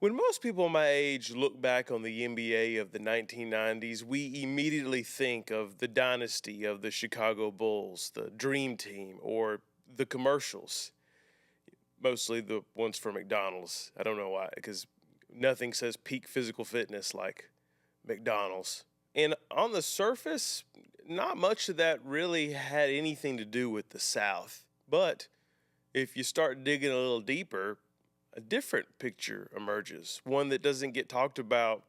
When most people my age look back on the NBA of the 1990s, we immediately think of the dynasty of the Chicago Bulls, the Dream Team, or the commercials. Mostly the ones for McDonald's. I don't know why, because nothing says peak physical fitness like McDonald's. And on the surface, not much of that really had anything to do with the South. But if you start digging a little deeper, a different picture emerges, one that doesn't get talked about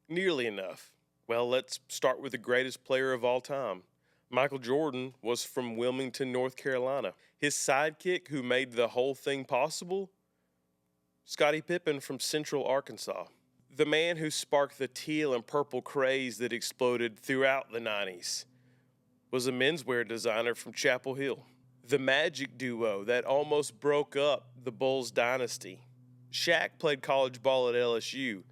nearly enough. Well, let's start with the greatest player of all time. Michael Jordan was from Wilmington, North Carolina. His sidekick, who made the whole thing possible, Scottie Pippen from Central Arkansas. The man who sparked the teal and purple craze that exploded throughout the 90s was a menswear designer from Chapel Hill. The Magic duo that almost broke up the Bulls dynasty. Shaq played college ball at LSU,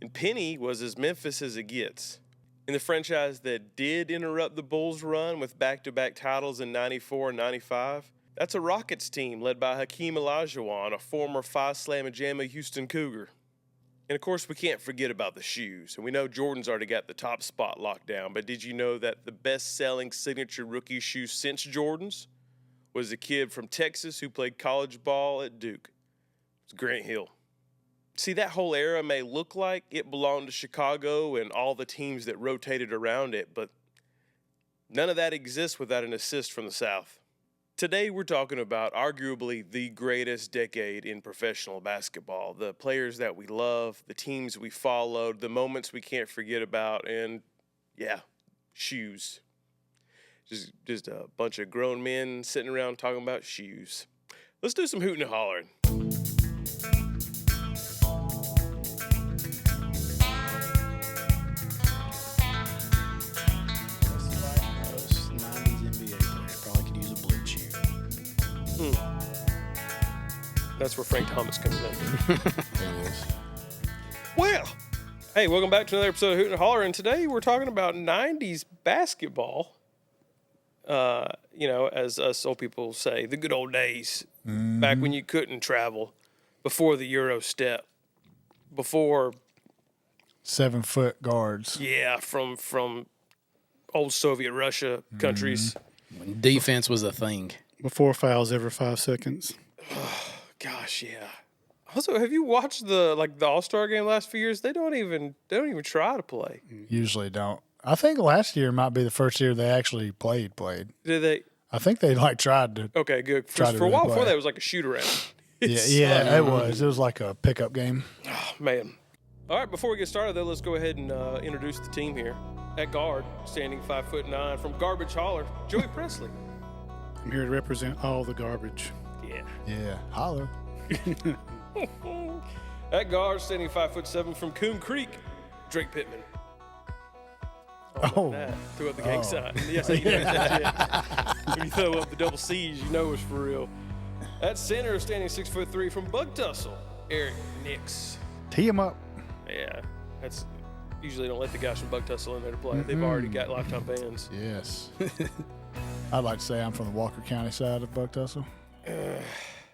and Penny was as Memphis as it gets. In the franchise that did interrupt the Bulls' run with back-to-back titles in 94 and 95, that's a Rockets team led by Hakeem Olajuwon, a former Phi Slama Jama Houston Cougar. And, of course, we can't forget about the shoes. And we know Jordan's already got the top spot locked down, but did you know that the best-selling signature rookie shoe since Jordan's was a kid from Texas who played college ball at Duke? It's Grant Hill. See, that whole era may look like it belonged to Chicago and all the teams that rotated around it, but none of that exists without an assist from the South. Today, we're talking about arguably the greatest decade in professional basketball. The players that we love, the teams we followed, the moments we can't forget about, and, yeah, shoes. Just a bunch of grown men sitting around talking about shoes. Let's do some Hoot'n and Holler'n. That's where Frank Thomas comes in. It is. Well, hey, welcome back to another episode of Hoot'n and Holler'n. Today we're talking about 90s basketball. As us old people say, the good old days. Mm-hmm. Back when you couldn't travel, before the Euro step, before 7-foot guards. Yeah, from old Soviet Russia countries. When defense was a thing. Before fouls every 5 seconds. Gosh, yeah. Also, have you watched the All-Star game last few years? They don't even try to play. Usually don't. I think last year might be the first year they actually played. Did they? I think they tried to. Okay, good. For a while before that, it was like a shoot around. Yeah, it was. It was like a pickup game. Oh, man. All right, before we get started, though, let's go ahead and introduce the team here. At guard, standing 5'9", from Garbage Holler, Joey Presley. I'm here to represent all the garbage. Yeah, holler. At guard, standing 5'7", from Coon Creek, Drake Pittman. Threw up the gang sign. Yes, you know that. When you throw up the double C's, you know it's for real. At center, standing 6'3", from Bug Tussle, Eric Knicks. Tee him up. Yeah, that's usually don't let the guys from Bug Tussle in there to play. Mm-hmm. They've already got lifetime bans. Yes. I'd like to say I'm from the Walker County side of Bug Tussle.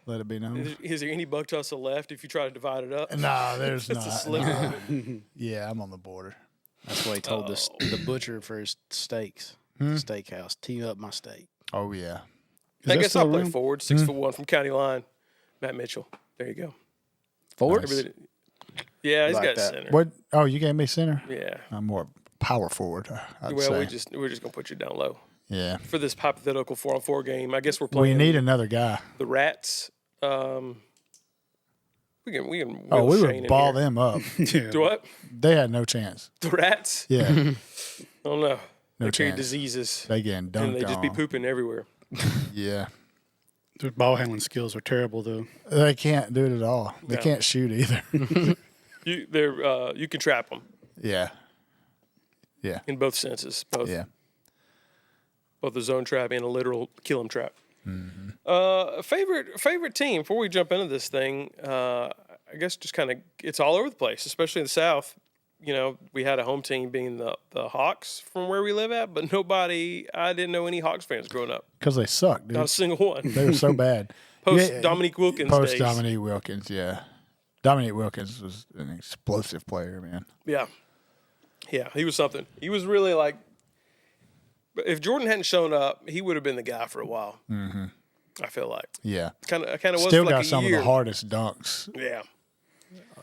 Let it be known. Is there any Bug Tussle left if you try to divide it up? Nah, there's not. It's a sliver of it. Yeah, I'm on the border. That's what he told the butcher for his steaks. Steakhouse. Tee up my steak. Oh, yeah. I guess I'll play forward, 6'1", from County Line, Matt Mitchell. There you go. Forward? Nice. Yeah, he's got that. center. What? Oh, you gave me center? Yeah. I'm more power forward, I'd say. We're just going to put you down low. Yeah. For this hypothetical 4-on-4 game, I guess we're playing. We need another guy. The Rats. We can. We would ball them up. Yeah. Do what? They had no chance. The Rats? Yeah. I don't know. No they carry chance. diseases. They getting dunked on. And they just be pooping everywhere. Yeah. Their ball handling skills are terrible, though. They can't do it at all. They can't shoot either. You can trap them. Yeah. Yeah. In both senses. Both. Yeah. Both a zone trap and a literal kill 'em trap. Mm-hmm. Favorite team before we jump into this thing. I guess just kind of it's all over the place, especially in the South. You know, we had a home team being the Hawks from where we live at, but I didn't know any Hawks fans growing up. Because they suck, dude. Not a single one. They were so bad. Dominique Wilkins Post days. Dominique Wilkins, yeah. Dominique Wilkins was an explosive player, man. Yeah. Yeah, he was something. He was really like, if Jordan hadn't shown up, he would have been the guy for a while. Mm-hmm. I feel like. Yeah. Kind of was Still for like got a some year. of the hardest dunks Yeah.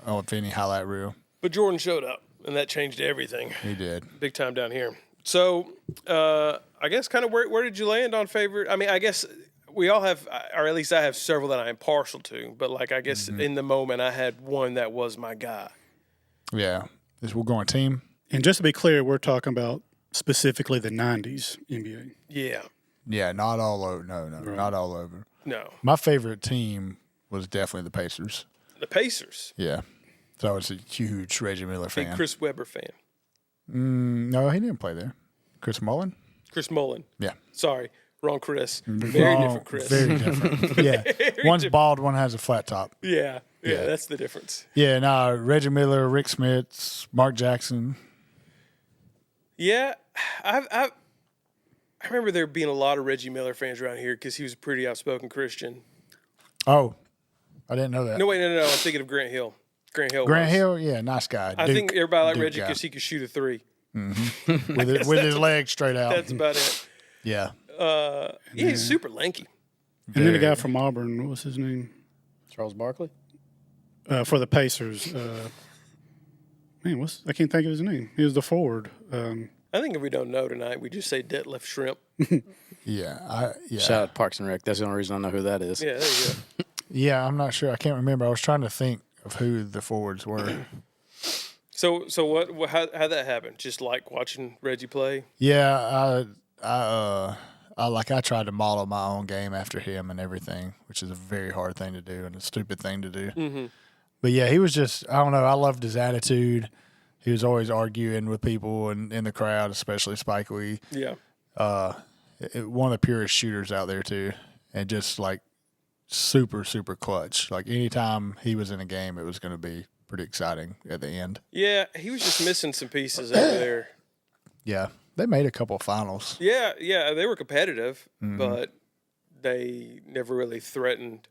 on any highlight reel. But Jordan showed up, and that changed everything. He did. Big time down here. So, I guess kind of where did you land on favorite? I mean, I guess we all have, or at least I have several that I am partial to. But, like, I guess in the moment I had one that was my guy. Yeah. We're going team. And just to be clear, we're talking about specifically the 90s NBA. Yeah. Yeah, not all over. No, not all over. No. My favorite team was definitely the Pacers. The Pacers. Yeah. So I was a huge Reggie Miller Big fan. Chris Webber fan. No, he didn't play there. Chris Mullin? Chris Mullen. Yeah. Sorry. Wrong Chris. Very different Chris. Very different. Yeah. One's bald, one has a flat top. Yeah. Yeah, Yeah. that's the difference. Yeah, no, Reggie Miller, Rick Smits, Mark Jackson. Yeah, I remember there being a lot of Reggie Miller fans around here because he was a pretty outspoken Christian. Oh, I didn't know that. No, wait, no. I'm thinking of Grant Hill. Grant Grant Hill, yeah, nice guy. I Duke- think everybody liked Duke Reggie guy. because he could shoot a three. with his legs straight out. That's about it. Yeah. He's super lanky. And then the guy from Auburn, what was his name? Charles Barkley. For the Pacers. I can't think of his name. He was the forward. I think if we don't know tonight, we just say Detlef Shrimp. Yeah. Shout out Parks and Rec. That's the only reason I know who that is. Yeah, there you go. Yeah, I'm not sure. I can't remember. I was trying to think of who the forwards were. So how that happened? Just like watching Reggie play? Yeah, I tried to model my own game after him and everything, which is a very hard thing to do and a stupid thing to do. Mm-hmm. But yeah, he was just, I don't know, I loved his attitude. He was always arguing with people and in the crowd, especially Spike Lee. Yeah. One of the purest shooters out there too, and just like super, super clutch. Like anytime he was in a game, it was going to be pretty exciting at the end. Yeah, he was just missing some pieces over there. Yeah, they made a couple of finals. Yeah, they were competitive, but they never really threatened.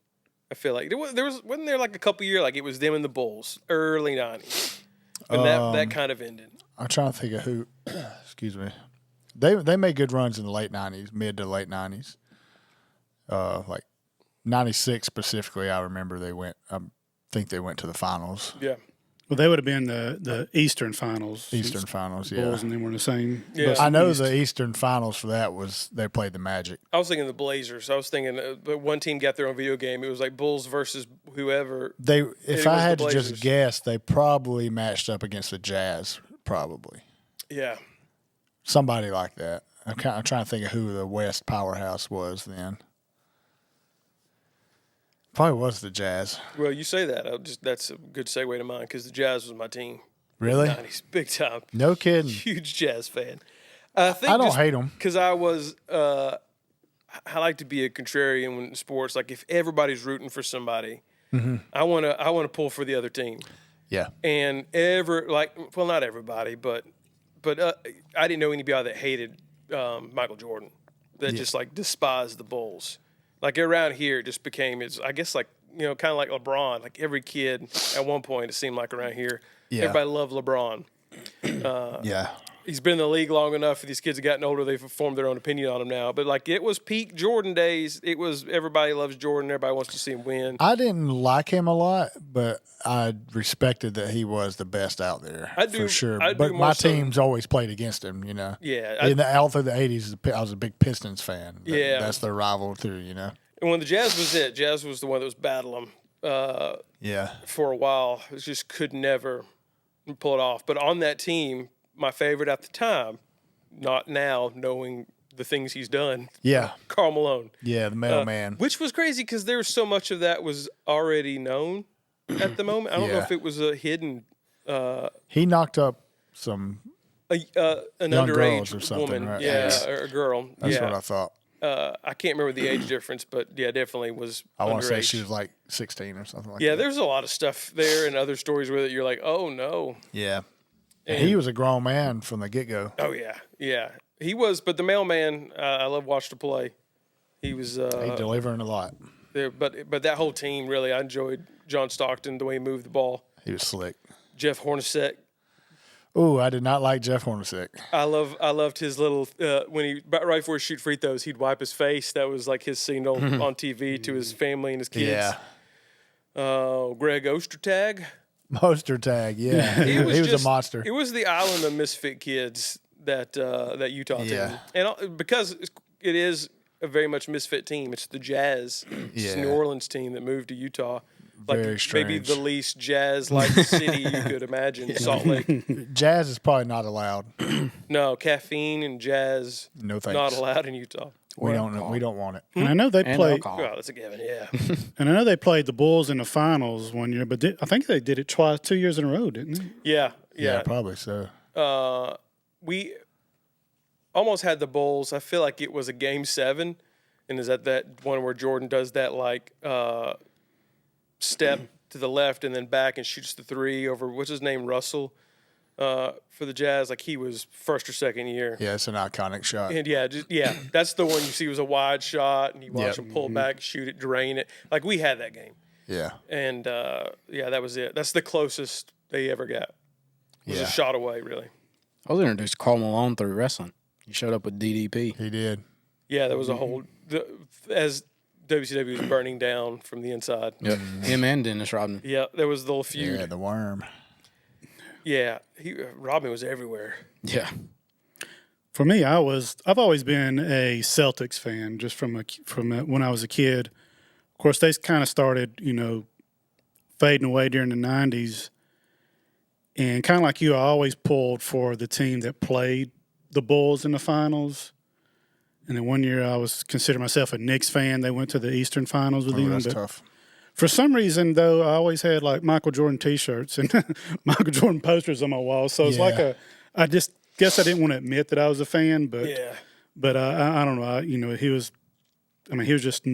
I feel like wasn't there like a couple years like it was them and the Bulls, early '90s, and that kind of ended. I'm trying to think of who. Excuse me. They made good runs in the late '90s, mid to late '90s. Like '96 specifically, I remember they went. I think they went to the finals. Yeah. Well, they would have been the Eastern Finals. Eastern Finals, yeah. Bulls and them were in the same. Yeah. I know the Eastern Finals for that was they played the Magic. I was thinking the Blazers. I was thinking but one team got their own video game. It was like Bulls versus whoever. If was I the had to Blazers. just guess, they probably matched up against the Jazz. Probably Yeah. somebody like that. I'm trying to think of who the West powerhouse was then. Probably was the Jazz. Well, you say that. That's a good segue to mine because the Jazz was my team. Really? '90s, big time. No kidding. Huge Jazz fan. I don't hate 'em. because I was. I like to be a contrarian in sports. Like if everybody's rooting for somebody, I want to pull for the other team. Yeah. And not everybody, but I didn't know anybody that hated Michael Jordan, that just like despised the Bulls. Like around here, it just became, I guess, like, kind of like LeBron. Like every kid at one point, it seemed like around here, everybody loved LeBron. Yeah. He's been in the league long enough. These kids have gotten older. They've formed their own opinion on him now. But like it was peak Jordan days. It was everybody loves Jordan. Everybody wants to see him win. I didn't like him a lot, but I respected that he was the best out there. I do- for sure. I do But more my so- teams always played against him. Yeah, All through the '80s, I was a big Pistons fan. Yeah. That's their rival too. And when the Jazz was Jazz was the one that was battling Yeah. for a while. It just could never pull it off. But on that team, my favorite at the time, not now, knowing the things he's done, Yeah. Karl Malone. Yeah. The mailman. Which was crazy because there was so much of that was already known at the moment. I don't know Yeah. if it was a hidden He knocked up some. an Young underage girls or something, woman. right? Yeah, Yeah. or a girl. That's yeah. what I thought. I can't remember the age difference, but yeah, definitely was I want to say underage. she was like 16 or something like Yeah, that. there's a lot of stuff there and other stories with it. You're like, oh no. Yeah. And he was a grown man from the get go. Oh yeah, yeah. He was, but the mailman, I love watching to play. He was. He delivering a lot. But that whole team really, I enjoyed John Stockton, the way he moved the ball. He was slick. Jeff Hornacek. Ooh, I did not like Jeff Hornacek. I loved his little when he right before he shoot free throws, he'd wipe his face. That was like his signal on TV to his family and his kids. Yeah. Greg Ostertag. Ostertag, yeah. he was a monster. It was the island of misfit kids that Utah team, and because it is a very much misfit team. It's the Jazz, it's New Orleans team that moved to Utah. Like Very strange. Maybe the least Jazz-like city you could imagine. Salt Lake. Jazz is probably not allowed. No, caffeine and jazz. No thanks. Not allowed in Utah. We don't want it. And I know they played. Oh, that's a given. Yeah. And I know they played the Bulls in the finals one year, but I think they did it 2 years in a row, didn't they? Yeah. Yeah, probably so. We almost had the Bulls. I feel like it was a game 7, and is that one where Jordan does that like step to the left and then back and shoots the 3 over what's his name, Russell, for the Jazz. Like he was first or second year. Yeah, it's an iconic shot. And that's the one you see was a wide shot, and you watch him pull back, shoot it, drain it. Like we had that game. Yeah. And that was it. That's the closest they ever got. It was a shot away, really. I was introduced to Karl Malone through wrestling. He showed up with DDP. He did. Yeah, there was a whole as WCW was burning down from the inside. Yep. Him and Dennis Rodman. Yeah, there was the little feud. Yeah, the worm. Yeah, Rodman was everywhere. Yeah. For me, I've always been a Celtics fan, just from when I was a kid. Of course, they kind of started, fading away during the '90s, and kind of like you, I always pulled for the team that played the Bulls in the finals. And then one year, I was considered myself a Knicks fan. They went to the Eastern Finals with them. That's tough. For some reason, though, I always had like Michael Jordan T-shirts and Michael Jordan posters on my wall. So it's like I just guess I didn't want to admit that I was a fan, but I don't know. He was just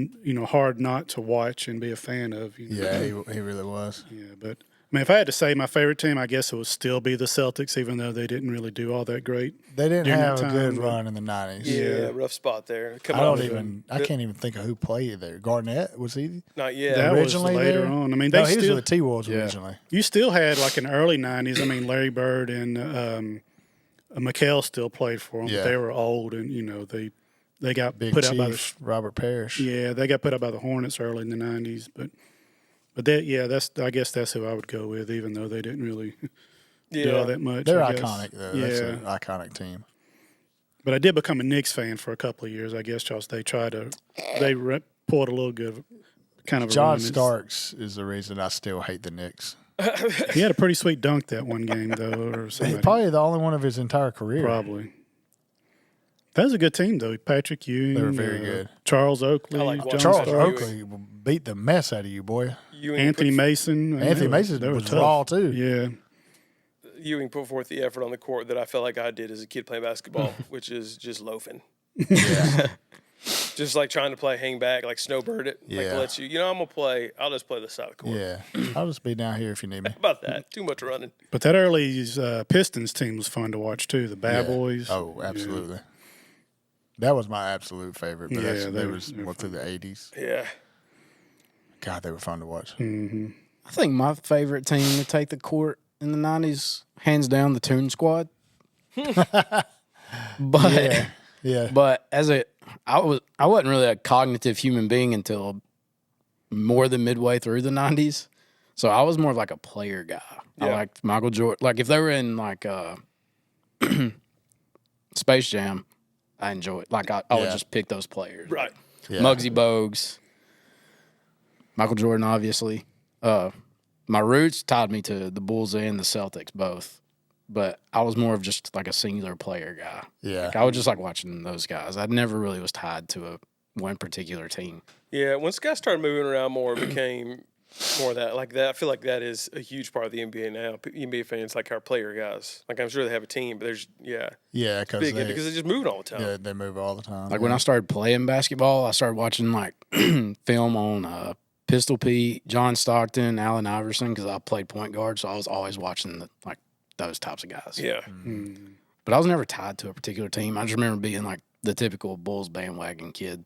hard not to watch and be a fan of. Yeah, he really was. Yeah, but I mean, if I had to say my favorite team, I guess it would still be the Celtics, even though they didn't really do all that great. They didn't have a good run in the '90s. Yeah, rough spot there. I can't even think of who played there. Garnett, was he? Not yet. That originally was later there? on. I mean, He was with T-Wolves originally. You still had like in the early '90s. I mean, Larry Bird and McHale still played for them, but they were old and they got Big put Chief, out by the Robert Parrish. Yeah, they got put out by the Hornets early in the '90s, but I guess that's who I would go with, even though they didn't really do all that much. They're I guess. iconic though. Yeah, That's an iconic team. but I did become a Knicks fan for a couple of years. I guess because they pulled a little good kind of. John Starks is the reason I still hate the Knicks. He had a pretty sweet dunk that one game though, or He's something. probably the only one of his entire career. Probably. That was a good team, though. Patrick Ewing. They were very good. Charles Oakley. I like John Charles Patrick Starks, Oakley beat the mess out of you, boy. Anthony Mason. Anthony Mason was raw, too. Yeah. Ewing put forth the effort on the court that I felt like I did as a kid playing basketball, which is just loafing. Yeah. Just like trying to play hang back, like snowbird it. Yeah. Like lets you, I'm going to play. I'll just play the side of the court. Yeah. I'll just be down here if you need me. How about that? Too much running. But that early Pistons team was fun to watch, too. The Bad Boys. Oh, absolutely. Yeah. That was my absolute favorite. But they was more through the 80s. Yeah. God, they were fun to watch. Mm-hmm. I think my favorite team to take the court in the '90s, hands down, the Toon Squad. But but I wasn't really a cognitive human being until more than midway through the '90s. So I was more of like a player guy. Yeah. I liked Michael Jordan. Like if they were in like Space Jam, I enjoy it. Like I would just pick those players. Right. Yeah. Muggsy Bogues, Michael Jordan, obviously. My roots tied me to the Bulls and the Celtics both, but I was more of just like a singular player guy. Yeah. Like I would just like watching those guys. I never really was tied to one particular team. Yeah. Once guys started moving around more, it became more of that. Like that. I feel like that is a huge part of the NBA now. NBA fans like our player guys. Like I'm sure they have a team, but there's because because they're just moving all the time. Yeah, they move all the time. Like when I started playing basketball, I started watching like film on Pistol Pete, John Stockton, Allen Iverson, because I played point guard, so I was always watching those types of guys. Yeah. Mm-hmm. But I was never tied to a particular team. I just remember being like the typical Bulls bandwagon kid.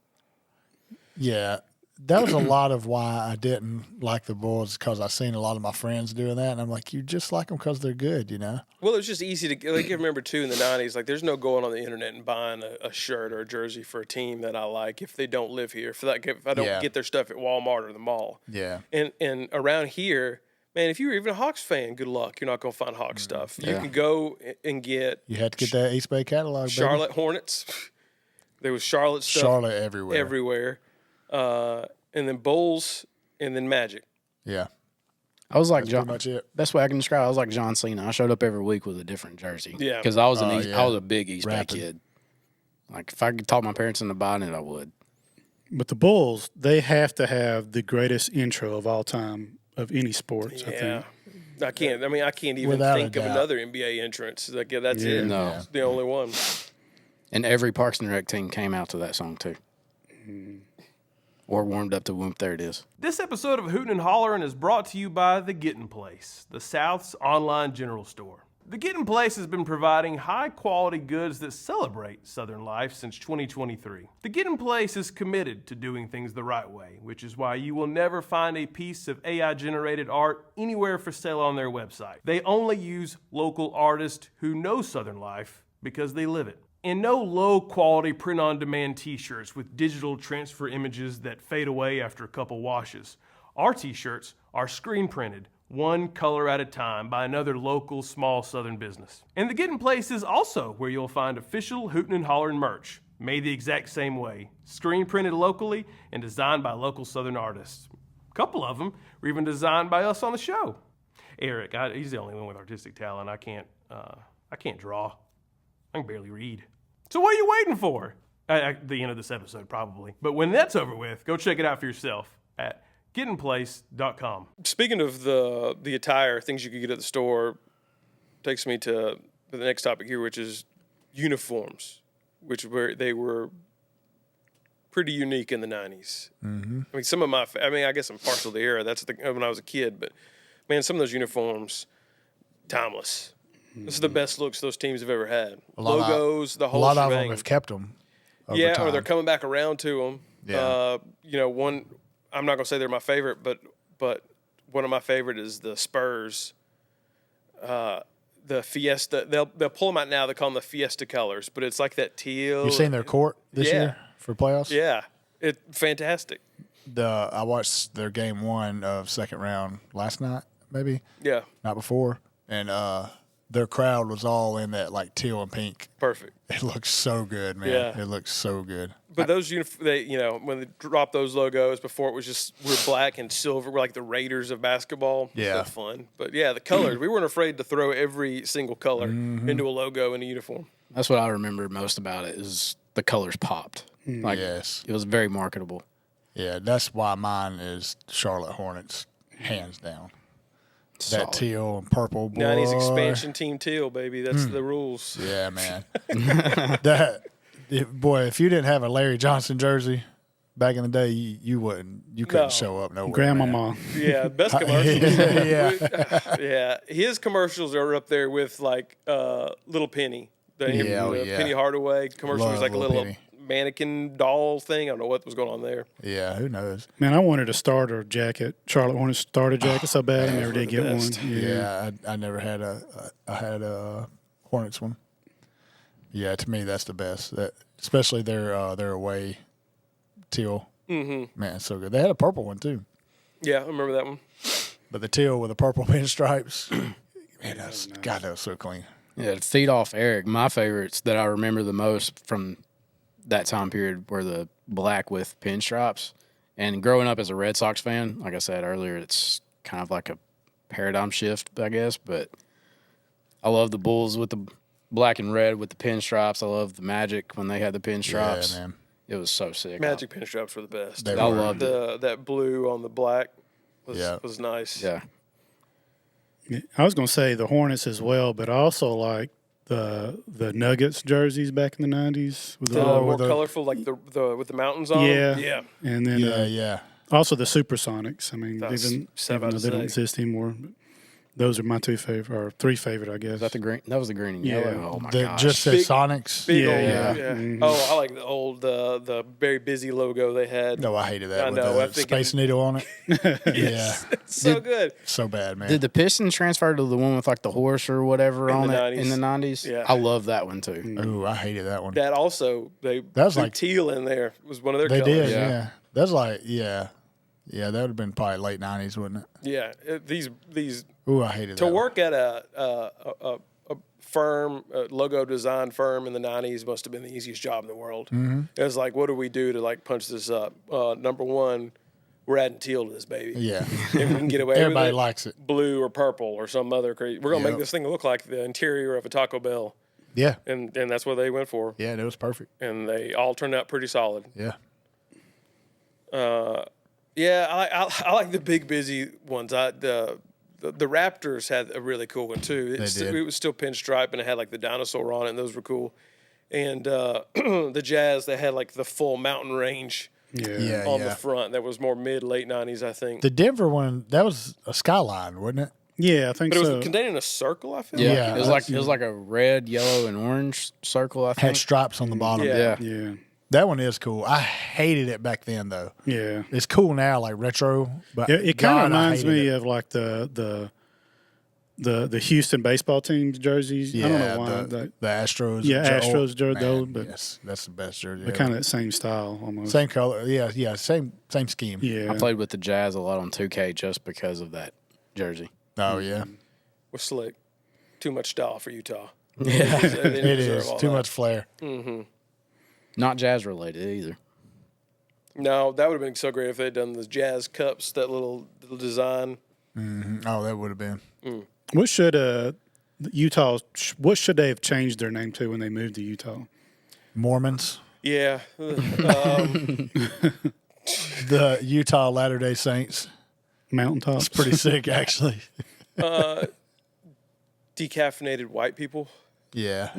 Yeah. that was a lot of why I didn't like the Bulls, because I seen a lot of my friends doing that, and I'm like, you just like them because they're good, you know? Well, it's just easy to like. You remember too in the '90s, like there's no going on the internet and buying a shirt or a jersey for a team that I like if they don't live here. If I don't get their stuff at Walmart or the mall. Yeah. And around here, man, if you're even a Hawks fan, good luck. You're not gonna find Hawks stuff. You can go and get. You had to get that East Bay catalog, baby. Charlotte Hornets. There was Charlotte stuff. Charlotte everywhere. Everywhere. And then Bulls, and then Magic. Yeah. I was like That's John. pretty much it. Best way I can describe it, I was like John Cena. I showed up every week with a different jersey. Yeah. Because I was I yeah. was a big East Bay kid. Like if I could talk my parents into buying it, I would. But the Bulls, they have to have the greatest intro of all time of any sports, I think. I can't even Without think a of doubt. another NBA entrance. Like, that's it. No. It's the only one. And every Parks and Rec team came out to that song too. Or warmed up to Whoop. There it is. This episode of Hoot'n and Holler'n is brought to you by The Gettin' Place, the South's online general store. The Gettin' Place has been providing high-quality goods that celebrate Southern life since 2023. The Gettin' Place is committed to doing things the right way, which is why you will never find a piece of AI-generated art anywhere for sale on their website. They only use local artists who know Southern life because they live it. And no low-quality print-on-demand t-shirts with digital transfer images that fade away after a couple washes. Our t-shirts are screen-printed, one color at a time, by another local small Southern business. And the Gettin' Place is also where you'll find official Hoot'n and Holler'n merch, made the exact same way, screen-printed locally and designed by local Southern artists. A couple of them were even designed by us on the show. Eric, he's the only one with artistic talent. I can't draw. I can barely read. So what are you waiting for? At the end of this episode, probably. But when that's over with, go check it out for yourself at gettinplace.com. Speaking of the attire, things you could get at the store, takes me to the next topic here, which is uniforms, they were pretty unique in the 90s. Mm-hmm. I mean, some of I guess I'm partial to the era. That's when I was a kid, but man, some of those uniforms, timeless. This is the best looks those teams have ever had. Logos, the whole shebang. A lot shebang. of them have kept them. Yeah, time. or they're coming back around to them. Yeah. One, I'm not going to say they're my favorite, but one of my favorite is the Spurs. The Fiesta. They'll pull them out now. They call them the Fiesta colors, but it's like that teal. You seen their court this year for playoffs? Yeah, it's fantastic. I watched their game 1 of second round last night, maybe. Yeah, not before, and their crowd was all in that like teal and pink. Perfect. It looks so good, man. Yeah. It looks so good. But those when they dropped those logos before, it was just we're black and silver. We're like the Raiders of basketball. Yeah. So fun. But yeah, the colors. We weren't afraid to throw every single color into a logo in a uniform. That's what I remember most about it is the colors popped. Like Yes. it was very marketable. Yeah, that's why mine is Charlotte Hornets, hands down. Solid. That teal and purple, boy. 90s expansion team teal, baby. That's the rules. Yeah, man. Boy, if you didn't have a Larry Johnson jersey back in the day, you couldn't No. show up nowhere. Grandmama. Yeah, best commercials. Yeah. Yeah, his commercials are up there with like Little Penny. The Penny Hardaway commercial was Love like a Little little Penny. mannequin doll thing. I don't know what was going on there. Yeah, who knows? Man, I wanted a starter jacket, Charlotte Hornets starter jacket so bad. I never did get one. best. Yeah, I never had I had a Hornets one. Yeah, to me that's the best. Especially their away teal. Mm-hmm. Man, it's so good. They had a purple one too, Yeah, I remember that one. but the teal with the purple pinstripes. Man, that was so clean. Yeah, to feed off Eric, my favorites that I remember the most from that time period were the black with pinstripes. And growing up as a Red Sox fan, like I said earlier, it's kind of like a paradigm shift, I guess. But I love the Bulls with the black and red with the pinstripes. I love the Magic when they had the pinstripes. Yeah, man. It was so sick. Magic pinstripes were the best. They I loved it. That blue on the black Yeah. was nice. Yeah. I was going to say the Hornets as well, but I also like the Nuggets jerseys back in the 90s. With The more with the- colorful, like the with the mountains on them. Yeah. Yeah. And then Yeah. also the Supersonics. I mean, That's even seven though out of they don't eight. exist anymore. But Those are my two favorite, or three favorite, I guess. Is that the green? That was the green and Yeah. yellow. Oh my That gosh! just says Sonics. Big Yeah, old, yeah. yeah. Oh, I like the old, the very busy logo they had. No, I hated that I with know, I the think Space Needle on it. Yeah, It's so good. so bad, man. Did the Pistons transfer to the one with like the horse or whatever In on the it in the 90s? Yeah. I love that one too. Ooh, I hated that one. That also, they That was threw like- teal in there. Was one of their They colors. did, Yeah. yeah. That's like, yeah, that would have been probably late '90s, wouldn't it? Yeah, these Ooh, I hated to that. work at a firm, a logo design firm in the 90s must have been the easiest job in the world. Mm-hmm. It was like, what do we do to like punch this up? Number one, we're adding teal to this baby. Yeah, If we can get away everybody with it, likes it. blue or purple or some other crazy. We're gonna Yep. make this thing look like the interior of a Taco Bell, Yeah, and that's what they went for, yeah, that was perfect. and they all turned out pretty solid. Yeah, Yeah, I like the big busy ones. The Raptors had a really cool one too. did. It was still pinstripe and it had like the dinosaur on it, and those were cool. And the Jazz, they had like the full mountain range yeah, on yeah. the front. That was more late 90s, I think. The Denver one, that was a skyline, wasn't it? Yeah, I think But it so. was contained in a circle, I feel Yeah, like. Yeah, it was like a red, yellow, and orange circle. I Had think. stripes on the bottom. Yeah. yeah, That one is cool. I hated it back then, though. yeah. It's cool now, like retro. But It kind God, of I reminds hated me it. of like the Houston baseball team's jerseys. Yeah, I don't know why. the Astros. Yeah, Joe- Astros jersey, man, though, but- yes, that's the best jersey. They're ever. kind of that same style almost. Same color. Yeah, same scheme. Yeah. I played with the Jazz a lot on 2K just because of that jersey. Oh yeah, Was slick. Too much style for Utah. Yeah, it is too much flair. not Jazz related either. No, that would have been so great if they'd done the Jazz Cups, that little design. Oh, that would have been. What should Utah? What should they have changed their name to when they moved to Utah? Mormons. Yeah. The Utah Latter-day Saints. Mountaintops. Pretty sick, actually. Decaffeinated white people. Yeah.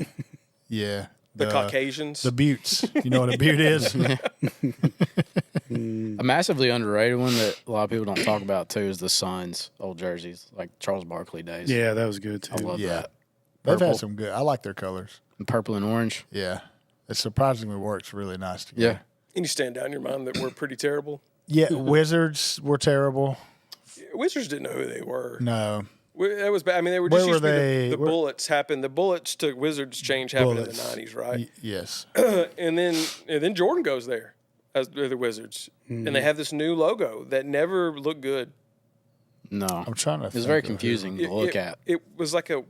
Yeah. The Caucasians. The Buttes. You know what a butte is? A massively underrated one that a lot of people don't talk about too is the Suns old jerseys, like Charles Barkley days. Yeah, that was good I too. love Yeah. that. They've Purple. had some good. I like their colors. And purple and orange. Yeah. It surprisingly works really nice Yeah. together. Any stand out in your mind that were pretty terrible? Yeah. Wizards were terrible. Wizards didn't know who they were. No. That was bad. I mean, they were Where just were used to be they? the Where- Bullets happened. The Bullets to Wizards change happened Bullets. in the 90s, right? Yes. And then Jordan goes there as the Wizards, and they have this new logo that never looked good. No. I'm trying to. It was very confusing to look at. It was like it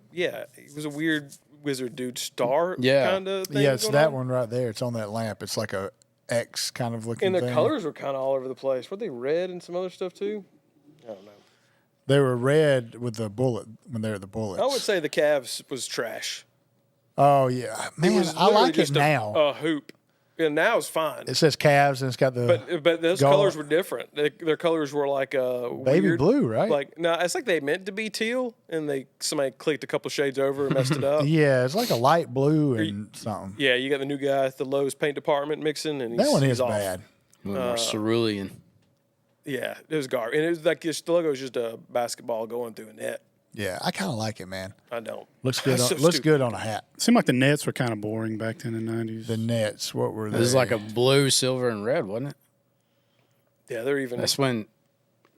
was a weird wizard dude star Yeah. kind of thing. Yeah, it's going that on. one right there. It's on that lamp. It's like a X kind of looking And their thing. colors were kind of all over the place. Were they red and some other stuff too? I don't know. They were red with the bullet when they were the Bullets. I would say the Cavs was trash. Oh yeah, It man, was I literally like it just now. A hoop. And now it's fine. It says Cavs and it's got the But those gold- colors were different. Their colors were like baby weird, blue, right? Like no, it's like they meant to be teal, and somebody clicked a couple shades over and messed it up. yeah, it's like a light blue and something. Yeah, you got the new guy at the Lowe's paint department mixing, and That one he's is off. bad. More cerulean. Yeah, it was garbage, and it was like the logo is just a basketball going through a net. Yeah, I kind of like it, man. I don't. Looks good. That's On, so looks stupid. good on a hat. It seemed like the Nets were kind of boring back then in the 90s. The Nets, what were they? It was like a blue, silver, and red, wasn't it? Yeah, they're even. That's when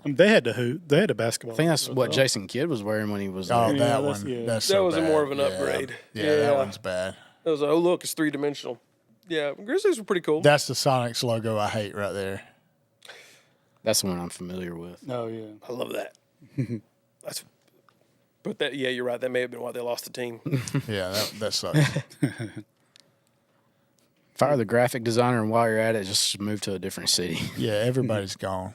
They had the hoop. They had the basketball. I think that's what Jason Kidd was wearing when he was Oh, there. Yeah, that that's- one. yeah. That's That so was bad. more of an Yeah. upgrade. Yeah, that Yeah. one's bad. It was oh look, it's 3-dimensional. Yeah, Grizzlies were pretty cool. That's the Sonics logo I hate right there. That's the one I'm familiar with. Oh yeah. I love that. That's. But that yeah, you're right. That may have been why they lost the team. Yeah, that sucks. Fire the graphic designer, and while you're at it, just move to a different city. Yeah, everybody's gone.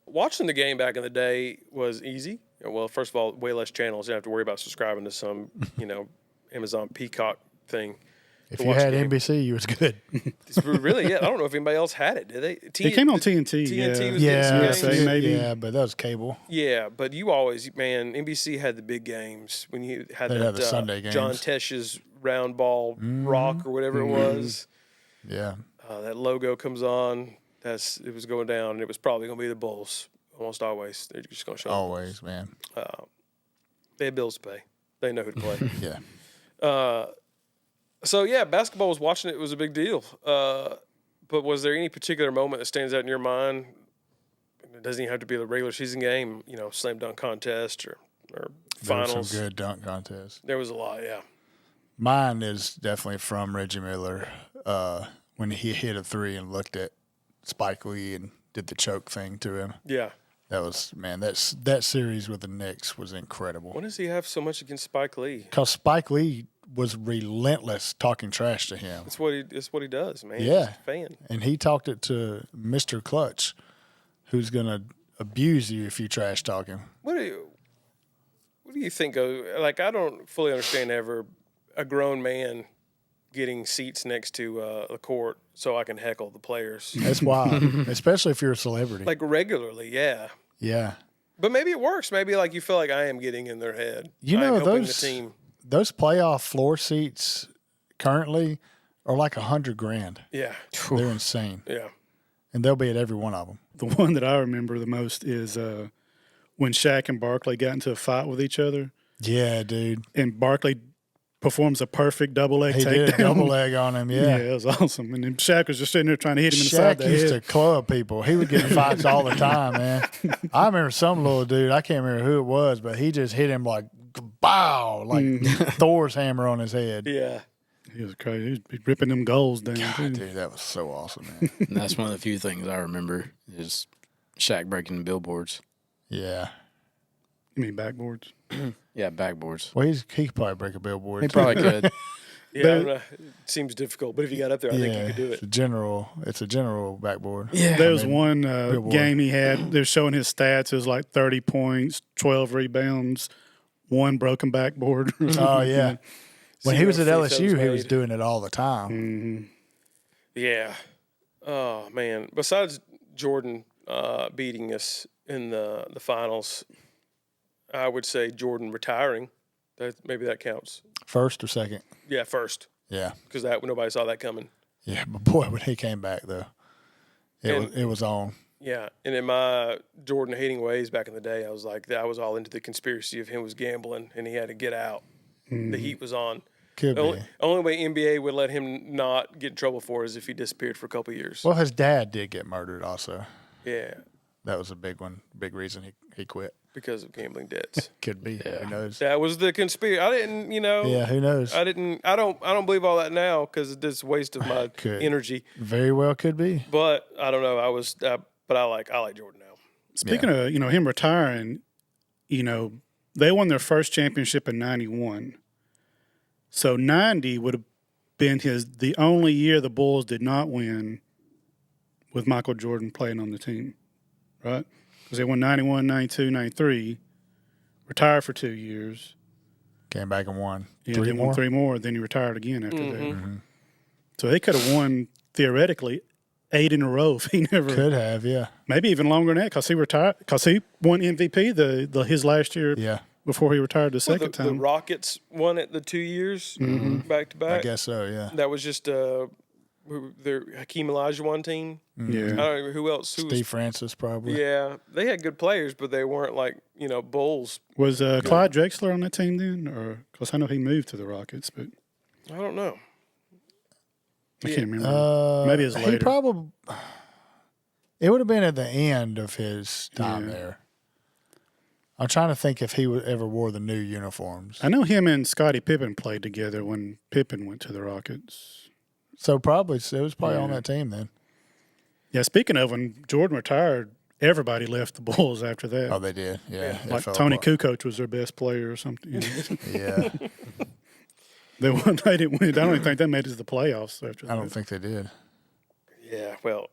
Watching the game back in the day was easy. Well, first of all, way less channels. You don't have to worry about subscribing to some, Amazon Peacock thing. If To you watch had the game. NBC, you was good. It's really, yeah. I don't know if anybody else had it. Did they? It came on TNT. TNT was Yeah, getting Yeah, some say games. maybe. yeah, but that was cable. Yeah, but you always, man, NBC had the big games when you had They'd that have the Sunday John games. Tesh's round ball rock or whatever it was. Yeah, That logo comes on. It was going down, and it was probably going to be the Bulls. Almost always, they're just going to show. up. always, man. They had bills to pay. They know who to play. Yeah. So, yeah, basketball was watching it was a big deal. But was there any particular moment that stands out in your mind? It doesn't even have to be the regular season game, slam dunk contest or finals. There were some good dunk contests. There was a lot, yeah. Mine is definitely from Reggie Miller when he hit a three and looked at Spike Lee and did the choke thing to him. Yeah. That was, man, that series with the Knicks was incredible. Why does he have so much against Spike Lee? Because Spike Lee was relentless talking trash to him. That's what he does, man. Yeah. He's a fan. And he talked it to Mr. Clutch, who's going to abuse you if you trash talk him. What do you think of, like, I don't fully understand ever a grown man getting seats next to the court so I can heckle the players. That's wild, especially if you're a celebrity. Like regularly, yeah. Yeah. But maybe it works. Maybe like you feel like I am getting in their head. You know, I'm helping those the team. Those playoff floor seats currently are like $100,000. Yeah. They're insane. Yeah. And they'll be at every one of them. The one that I remember the most is when Shaq and Barkley got into a fight with each other. Yeah, dude. And Barkley performs a perfect double leg He takedown. did a double leg on him, Yeah, it was awesome. And then Shaq was just sitting there trying to hit him in the side of Shaq the used head. to club people. He would get in fights all the time, man. I remember some little dude, I can't remember who it was, but he just hit him like, bow, like Thor's hammer on his head. Yeah. He was crazy. He was ripping them goals down, God, too. dude, that was so awesome, man. And that's one of the few things I remember is Shaq breaking the billboards. Yeah. You mean backboards? Yeah, backboards. Well, he could probably break a billboard. He probably could. Yeah, I don't know. It seems difficult, but if you got up there, I think you could do it. It's a general backboard. Yeah. There was one billboard. game he had. They're showing his stats. It was like 30 points, 12 rebounds, 1 broken backboard. Oh, yeah. When he was at free LSU, throws he was made. doing it all the time. Mm-hmm. Yeah. Oh, man. Besides Jordan beating us in the finals, I would say Jordan retiring. Maybe that counts. First or second? Yeah, first, Yeah. because nobody saw that coming. Yeah, but boy, when he came back, though, it was on. Yeah, and in my Jordan hating ways back in the day, I was like, I was all into the conspiracy of him was gambling and he had to get out. The heat was on. Could be. Only way NBA would let him not get in trouble for is if he disappeared for a couple of years. Well, his dad did get murdered also. Yeah, That was a big one, big reason he quit. because of gambling debts. Could be. Who knows? That was the conspiracy. I didn't, Yeah, who knows? I don't believe all that now because it's a waste of my Could. energy. Very well could be. But I don't know. But I like Jordan now. Speaking of, him retiring, they won their first championship in 91. So 90 would have been the only year the Bulls did not win with Michael Jordan playing on the team, right? Because they won 91, 92, 93, retired for 2 years. Came back and won. Yeah, Three then more? won 3 more, then he retired again after that. Mm-hmm. So they could have won, theoretically, 8 in a row if he never. Could have, yeah. Maybe even longer than that because he retired. Because he won MVP his last year Yeah. before he retired the second The time. Rockets won it the 2 years back to back. I guess so, yeah. That was just their Hakeem Olajuwon team. I Yeah. don't know who else. Steve Francis probably. Yeah, they had good players, but they weren't like Bulls. Was Clyde Drexler on that team then? Or because I know he moved to the Rockets, but I don't know. I can't remember. Maybe it's later. He probably. It would have been at the end of his time there. I'm trying to think if he ever wore the new uniforms. I know him and Scottie Pippen played together when Pippen went to the Rockets. So probably it was probably on that team then. Yeah, speaking of when Jordan retired, everybody left the Bulls after that. Oh, they did. Yeah. It like fell Tony apart. Kukoc was their best player or something. Yeah. They didn't win. I don't even think they made it to the playoffs after that. I don't think they did. Yeah, well,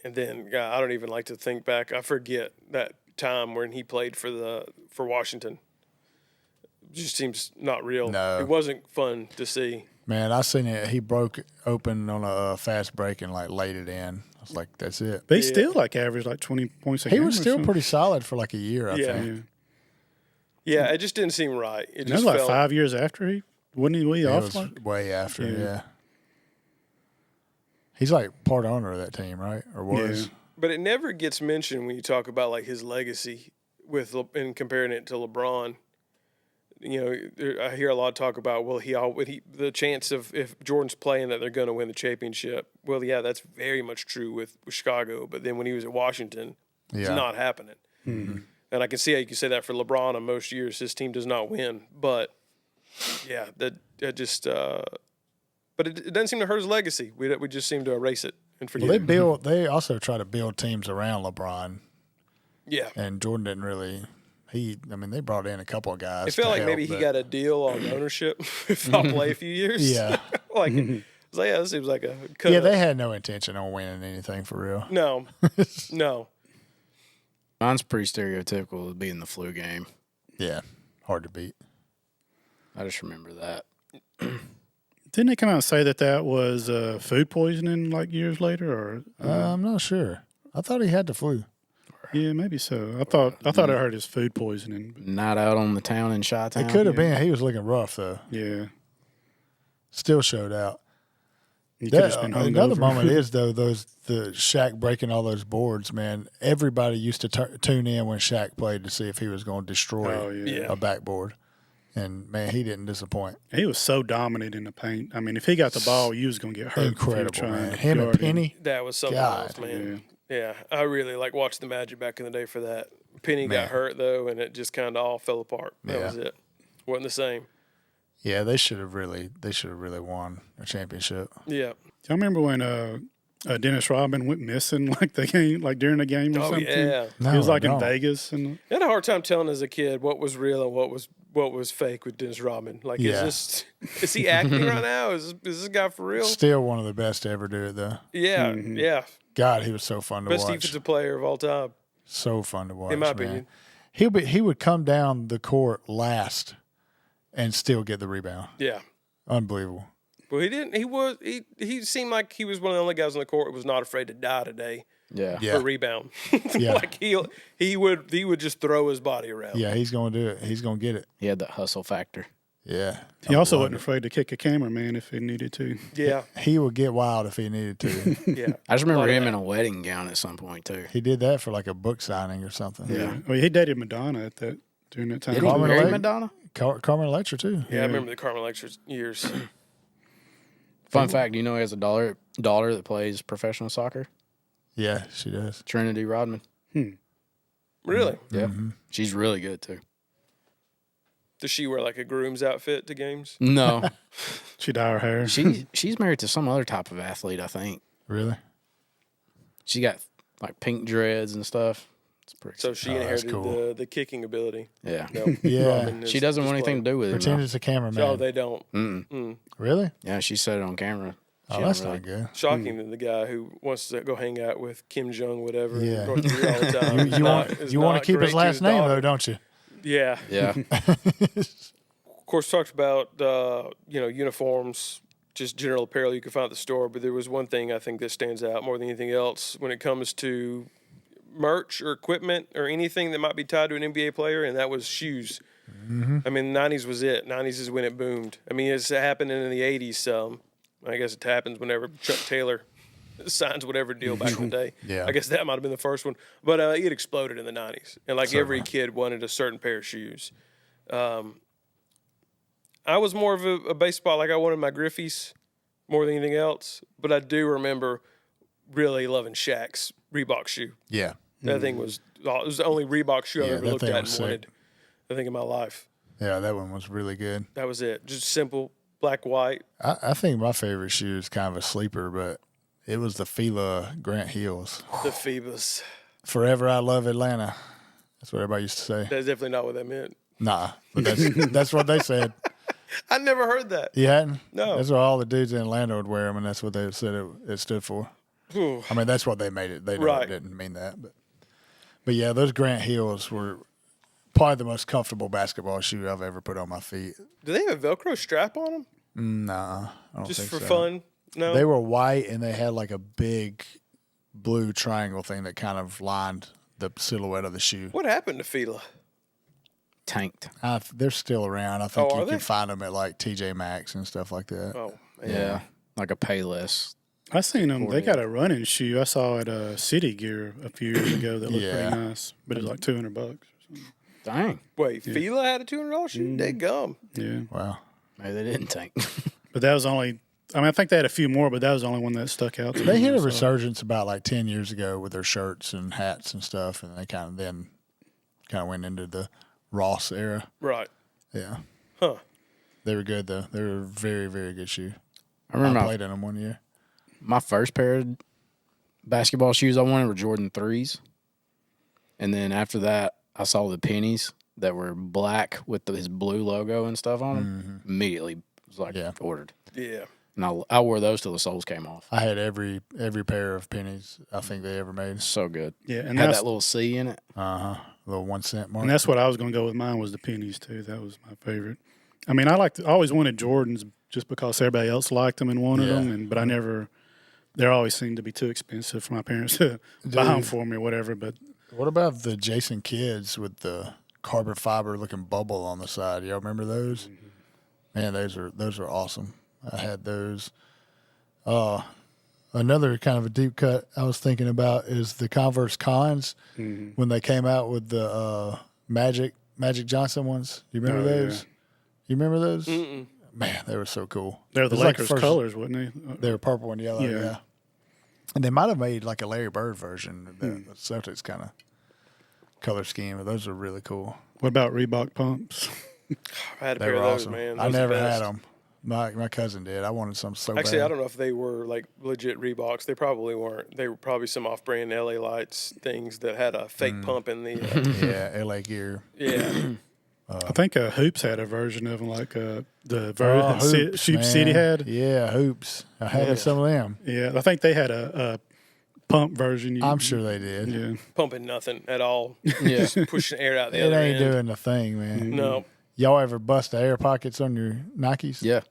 and then I don't even like to think back. I forget that time when he played for Washington. It just seems not real. No. It wasn't fun to see. Man, I seen it. He broke open on a fast break and laid it in. I was like, that's it. But he still averaged 20 points a He game. was or still something. pretty solid for a year, I Yeah. think. Yeah, it just didn't seem right. It That just was felt 5 years after wasn't he It off? was way after, Yeah. yeah. He's part owner of that team, right? Or was? Yeah. But it never gets mentioned when you talk about his legacy and comparing it to LeBron. I hear a lot of talk about, the chance of if Jordan's playing that they're going to win the championship. Well, yeah, that's very much true with Chicago. But then when he was at Washington, it's not happening. Mm-hmm. And I can see how you can say that for LeBron on most years. His team does not win. But, yeah, that just but it doesn't seem to hurt his legacy. We just seem to erase it and forget it. They also try to build teams around LeBron. Yeah. And Jordan didn't really they brought in a couple of guys. It felt like maybe he got a deal on ownership if I'll play a few years. Yeah. This seems like a cut. Yeah, they had no intention on winning anything for real. No. No. Mine's pretty stereotypical of being the flu game. Yeah. Hard to beat. I just remember that. Didn't they come out and say that was food poisoning like years later? Or I'm not sure. I thought he had the flu. Yeah, maybe so. I thought I heard his food poisoning. Not out on the town in Chi-Town. It could have been. He was looking rough though. Yeah, Still showed out. he could have just been Another hungover. moment is though the Shaq breaking all those boards. Man, everybody used to tune in when Shaq played to see if he was going to destroy a backboard, and man, he didn't disappoint. He was so dominant in the paint. I mean, if he got the ball, you was going to get hurt. Incredible, trying man. to Him and guard him. Penny. That was something else, man. Yeah, I really watched the Magic back in the day for that. Penny got hurt though, and it just kind of all fell apart. That was it. Wasn't the same. Yeah, they should have really won a championship. Yeah. Y'all remember when Dennis Rodman went missing during the game or something? Yeah. He was No, I like in don't. Vegas and I had a hard time telling as a kid what was real and what was fake with Dennis Rodman. Is he acting right now? Is this guy for real? Still one of the best to ever do it though. Yeah, yeah. God, he was so fun to Best watch. defensive player of all time, So fun to watch. in my man. opinion. He would come down the court last and still get the rebound. Yeah. Unbelievable. Well, he didn't. He seemed like he was one of the only guys on the court who was not afraid to die today Yeah. Yeah. for a rebound. Yeah. he would just throw his body around. Yeah, he's going to do it. He's going to get it. He had that hustle factor. Yeah. he also Love wasn't afraid to kick a cameraman if he needed to. Yeah. He would get wild if he needed to. Yeah. I just remember lot of him that. in a wedding gown at some point too. He did that for like a book signing or something. Yeah. Well, he dated Madonna during that time. Did he Carmen marry Lake? Madonna? Carmen Electra, too. Yeah, I remember the Carmen Lectures years. Fun fact, do you know he has a daughter that plays professional soccer? Yeah, she does. Trinity Rodman. Really? Yeah. She's really good too. Does she wear like a groom's outfit to games? No. She dyed her hair. She's married to some other type of athlete, I think. Really? She got like pink dreads and stuff. It's pretty So she that's inherited cool. the kicking ability. Yeah. No, Yeah. Rodman She is doesn't want just anything to do with it. Pretend though. it's a cameraman. playing. No, they don't. Mm-mm. Really? Yeah, she said it on camera. Oh, She that's don't not good. Shocking that the guy who wants to go hang out with Kim Jong, whatever, in Yeah. North Korea all the time. is You not- want is you want not to keep his great last name, daughter. though, don't you? Yeah. Yeah. Of course, talked about uniforms, just general apparel you can find at the store. But there was one thing I think that stands out more than anything else when it comes to merch or equipment or anything that might be tied to an NBA player, and that was shoes. Mm-hmm. I mean, the 90s was it. 90s is when it boomed. I mean, it's happening in the 80s some. I guess it happens whenever Chuck Taylor signs whatever deal back in the day. Yeah. I guess that might have been the first one. But it exploded in the 90s. And every kid wanted a certain pair of shoes. I was more of a baseball, I wanted my Griffies more than anything else. But I do remember really loving Shaq's Reebok shoe. Yeah. That thing was it was the only Reebok shoe I've Yeah, ever that looked thing at and was sick. wanted. I think in my life. Yeah, that one was really good. That was it. Just simple, black, white. I think my favorite shoe is kind of a sleeper, but it was the Fila Grant Heels. The Phoebus. Forever I love Atlanta. That's what everybody used to say. That's definitely not what that meant. Nah, but that's what they said. I never heard that. You hadn't? No. That's what all the dudes in Atlanta would wear them, and that's what they said it stood for. Whew. I mean, that's what they made it. They know Right. it didn't mean that, but yeah, those Grant Heels were probably the most comfortable basketball shoe I've ever put on my feet. Do they have a Velcro strap on them? Nah, I don't Just think for so. fun? No. They were white, and they had like a big blue triangle thing that kind of lined the silhouette of the shoe. What happened to Fila? Tanked. They're still around. I think Oh, are you they? can find them at like TJ Maxx and stuff like that. Oh, man. Yeah. Like a Payless. I seen them. They got a running shoe I saw at City Gear a few years ago that looked Yeah. pretty nice, but it's like $200 or something. Dang. Wait, Fila had a $200 shoe? They gum. Yeah. Wow. Maybe they didn't tank. But that was only, I mean, I think they had a few more, but that was the only one that stuck out to They me. hit a So, resurgence about like 10 years ago with their shirts and hats and stuff, and they kind of went into the Ross era. Right. Yeah. Huh. They were good, though. They were a very, very good shoe. I remember I played in them one year. my first pair of basketball shoes I wanted were Jordan 3s. And then after that, I saw the pennies that were black with his blue logo and stuff on them. Immediately was like ordered. Yeah. And I wore those till the soles came off. I had every pair of pennies I think they ever made. So good. yeah, and Had that's, that little C in it. Little 1 cent mark. and that's what I was going to go with. Mine was the pennies, too. That was my favorite. I mean, I always wanted Jordans just because everybody else liked them and wanted them, but I never, they always seemed to be too expensive for my parents to buy them for me or whatever. But What about the Jason Kids with the carbon fiber looking bubble on the side? Y'all remember those? Man, those are awesome. I had those. Another kind of a deep cut I was thinking about is the Converse Cons when they came out with the Magic Johnson ones. Do you remember those? Yeah. You remember those? Man, they were so cool. they're the It was like Lakers first- colors, wasn't they? They were purple and yellow, Yeah. yeah. And they might have made like a Larry Bird version of the Celtics kind of color scheme, but those are really cool. What about Reebok pumps? I had a They pair were of those, awesome. man. I Those are never the had best. them. My cousin did. I wanted some so Actually, bad. I don't know if they were like legit Reeboks. They probably weren't. They were probably some off-brand LA Lights things that had a fake pump in the. Yeah, LA Gear. Yeah. I think Hoops had a version of them, like the Hoops, Sheep man. City had. Yeah, Hoops. I had some of them. Yeah, I think they had a pump version. I'm sure they did. Yeah. Pumping nothing at all. Yeah. Just pushing air out the It other ain't end. doing the thing, man. No. Y'all ever bust the air pockets on your Nikes? Yeah.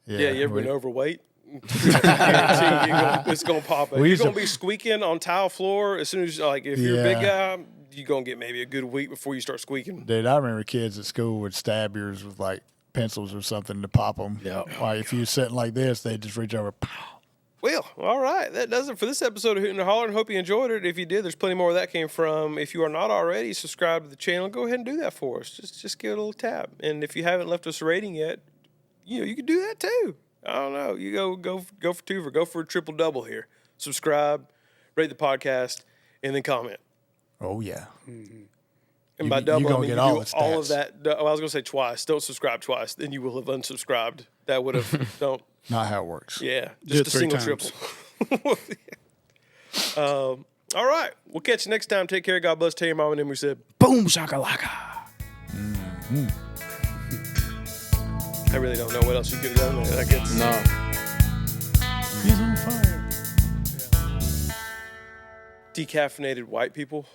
Yeah, you ever we- been overweight? It's gonna pop. You're used gonna to- be squeaking on tile floor as soon as like if you're a big Yeah. guy, you're gonna get maybe a good week before you start squeaking. Dude, I remember kids at school would stab yours with like pencils or something to pop them. Yeah. Like if you were sitting like this, they'd just reach over. Pow. Well, all right. That does it for this episode of Hoot'n and Holler'n. Hope you enjoyed it. If you did, there's plenty more where that came from. If you are not already subscribed to the channel, go ahead and do that for us. Just give it a little tap. And if you haven't left us a rating yet, you can do that too. I don't know. You go for two for go for a triple double here. Subscribe, rate the podcast, and then comment. Oh yeah. And by you double, I gonna mean get you all do the all of stats. that. I was gonna say twice. Don't subscribe twice, then you will have unsubscribed. That would have don't. Not how it works. Yeah, Do just it a 3 single times. triple. All right, we'll catch you next time. Take care. God bless. Tell your mom and them we said. Boom shakalaka. I really don't know what else you could have done there. I guess. No. He's on fire. Decaffeinated white people.